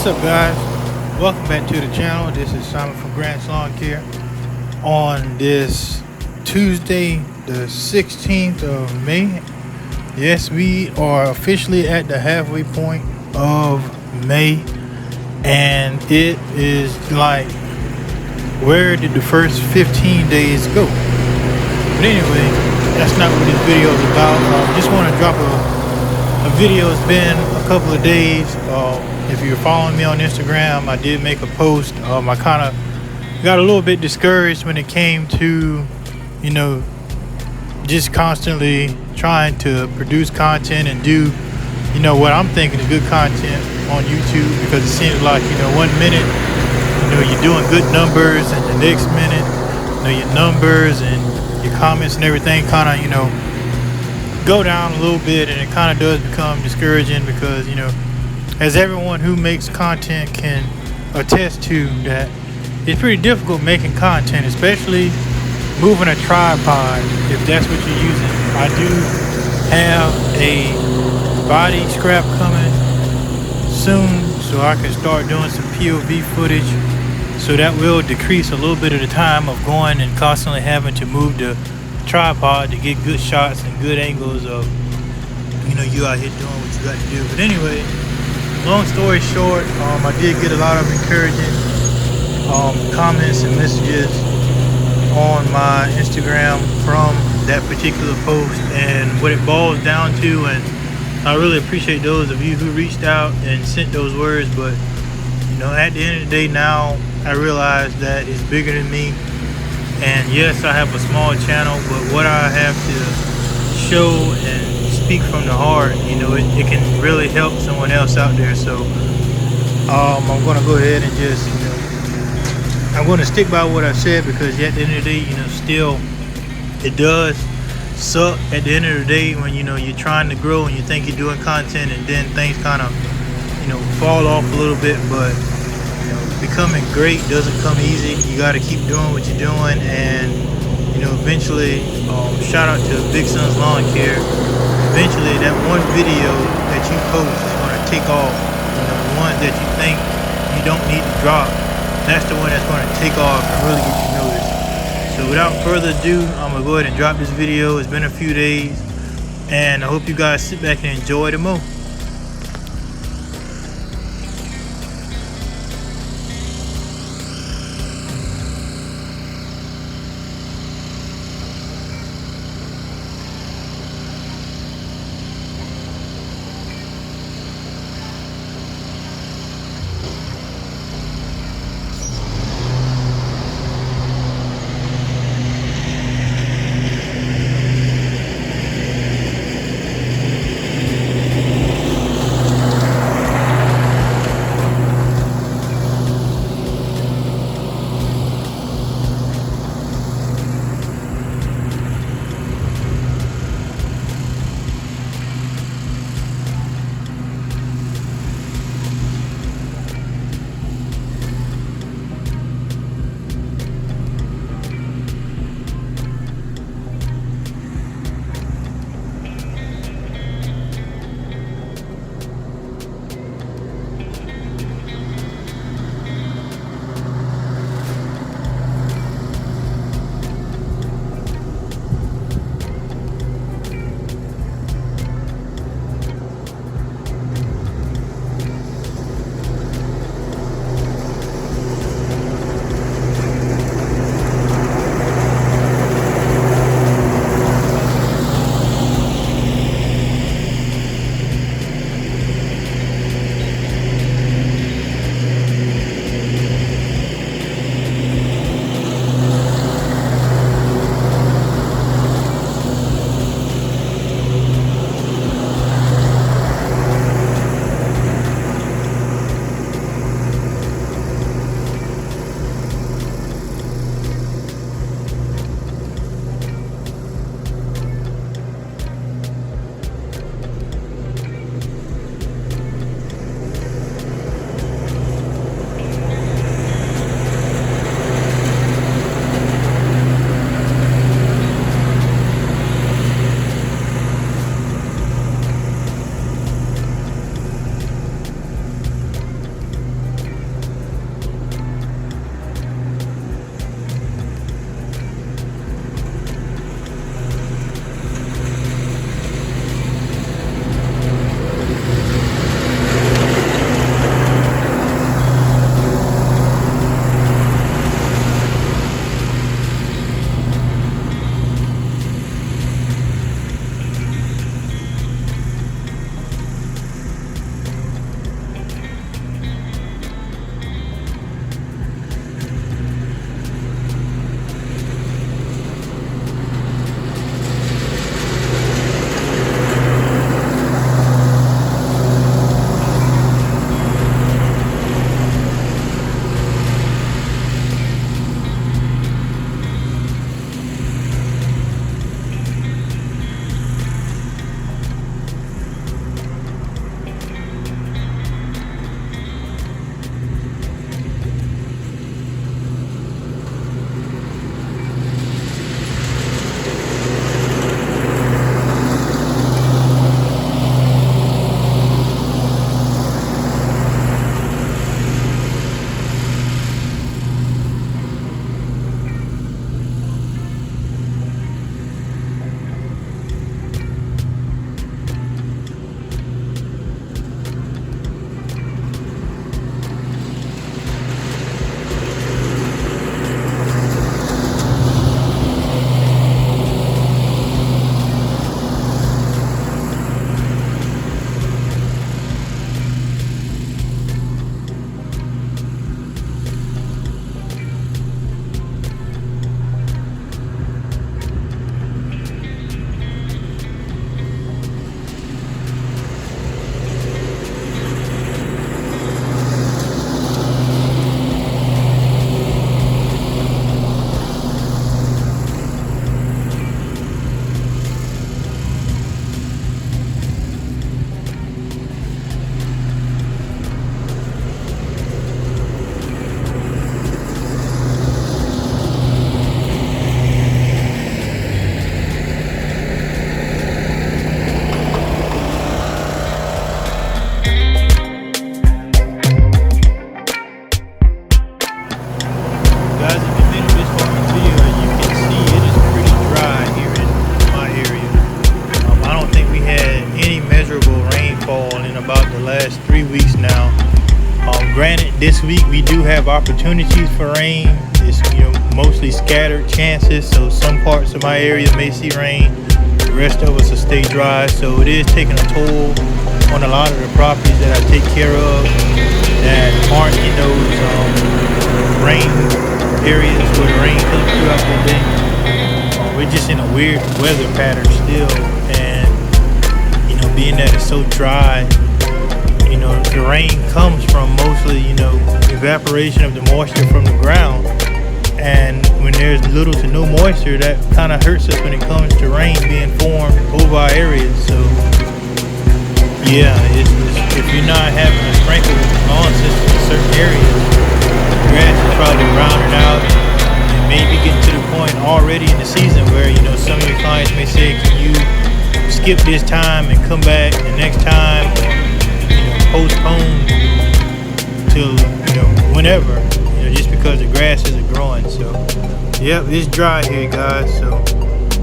What's up, guys? Welcome back to the channel. This is Simon from Grant's Lawn Care. On this Tuesday, the 16th of May, yes, we are officially at the halfway point of May, and it is like, where did the first 15 days go? But anyway, that's not what this video is about. Just want to drop a video. It's been a couple of days. If you're following me on Instagram, I did make a post. I kind of got a little bit discouraged when it came to, just constantly trying to produce content and do, what I'm thinking is good content on YouTube, because it seems like, 1 minute, you're doing good numbers, and the next minute, your numbers and your comments and everything kind of, go down a little bit, and it kind of does become discouraging because, as everyone who makes content can attest to, that it's pretty difficult making content, especially moving a tripod, if that's what you're using. I do have a body scrap coming soon, so I can start doing some POV footage, so that will decrease a little bit of the time of going and constantly having to move the tripod to get good shots and good angles of, you out here doing what you got to do. But anyway, long story short, I did get a lot of encouraging comments and messages on my Instagram from that particular post, and what it boils down to, and I really appreciate those of you who reached out and sent those words, but at the end of the day now, I realize that it's bigger than me. And yes, I have a small channel, but what I have to show and speak from the heart, it can really help someone else out there. So I'm going to go ahead and just, I'm going to stick by what I said, because at the end of the day, still, it does suck at the end of the day when, you're trying to grow and you think you're doing content, and then things kind of, fall off a little bit. But becoming great doesn't come easy. You got to keep doing what you're doing, and eventually, shout out to Big Son's Lawn Care. Eventually, that one video that you post is going to take off. The ones that you think you don't need to drop, that's the one that's going to take off and really get you noticed. So without further ado, I'm going to go ahead and drop this video. It's been a few days, and I hope you guys sit back and enjoy the mo. weeks now. Granted, this week we do have opportunities for rain. It's mostly scattered chances, so some parts of my area may see rain. The rest of us will stay dry. So it is taking a toll on a lot of the properties that I take care of that aren't in those rain areas where the rain comes throughout the day. We're just in a weird weather pattern still, and being that it's so dry, the rain comes from mostly evaporation of the moisture from the ground, and when there's little to no moisture, that kind of hurts us when it comes to rain being formed over our areas. So yeah, if you're not having a sprinkle lawn system in certain areas, the grass is probably browning out and maybe getting to the point already in the season where some of your clients may say, can you skip this time and come back the next time, or postpone till whenever, just because the grass isn't growing. So yep, it's dry here, guys, so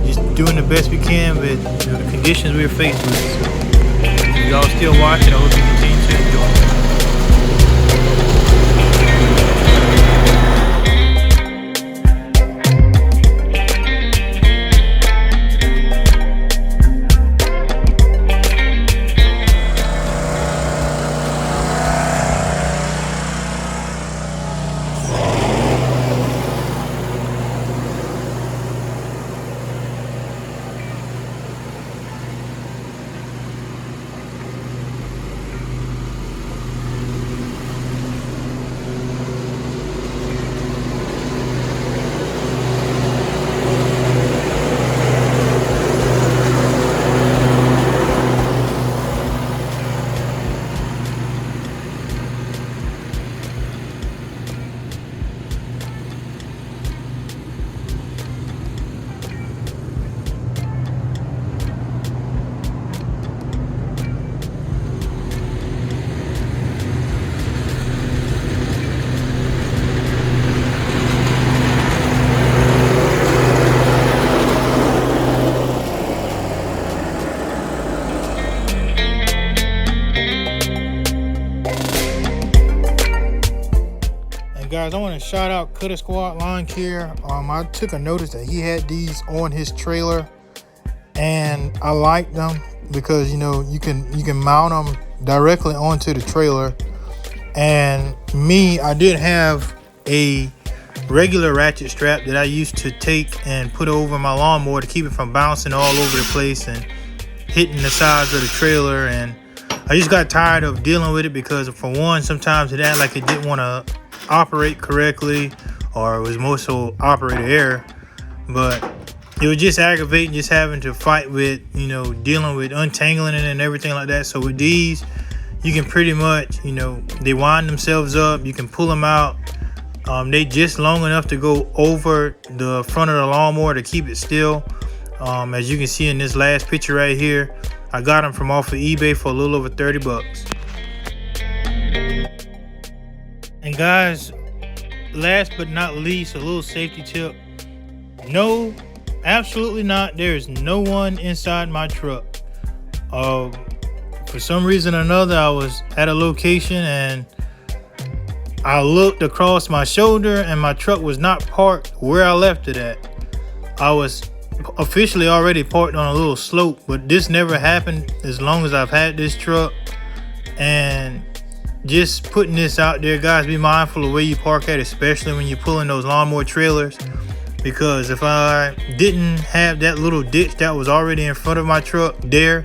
just doing the best we can with the conditions we're faced with. So if y'all still watching, I hope you continue to enjoy. Guys, I want to shout out Cutter Squad Lawn Care. I took a notice that he had these on his trailer, and I like them because you can mount them directly onto the trailer. And I did have a regular ratchet strap that I used to take and put over my lawnmower to keep it from bouncing all over the place and hitting the sides of the trailer. And I just got tired of dealing with it because, for one, sometimes it acted like it didn't want to operate correctly, or it was more so operator error, but it was just aggravating just having to fight with dealing with untangling it and everything like that. So with these, you can pretty much they wind themselves up, you can pull them out. They just long enough to go over the front of the lawnmower to keep it still. As you can see in this last picture right here, I got them from off of eBay for a little over 30 bucks. And guys, last but not least, a little safety tip. No, absolutely not. There is no one inside my truck. For some reason or another, I was at a location and I looked across my shoulder and my truck was not parked where I left it at. I was officially already parked on a little slope, but this never happened as long as I've had this truck. And just putting this out there, guys, be mindful of where you park at, especially when you're pulling those lawnmower trailers, because if I didn't have that little ditch that was already in front of my truck there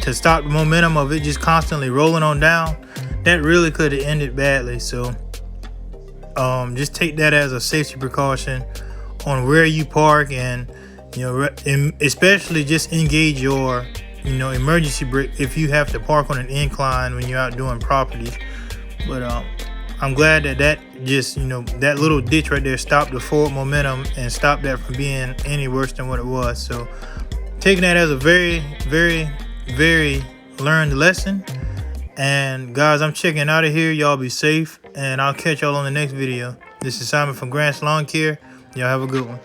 to stop the momentum of it just constantly rolling on down, that really could have ended badly. So just take that as a safety precaution on where you park, and especially just engage your emergency brake if you have to park on an incline when you're out doing properties. But I'm glad that just that little ditch right there stopped the forward momentum and stopped that from being any worse than what it was. So taking that as a very, very, very learned lesson. And guys, I'm checking out of here. Y'all be safe, and I'll catch y'all on the next video. This is Simon from Grant's Lawn Care. Y'all have a good one.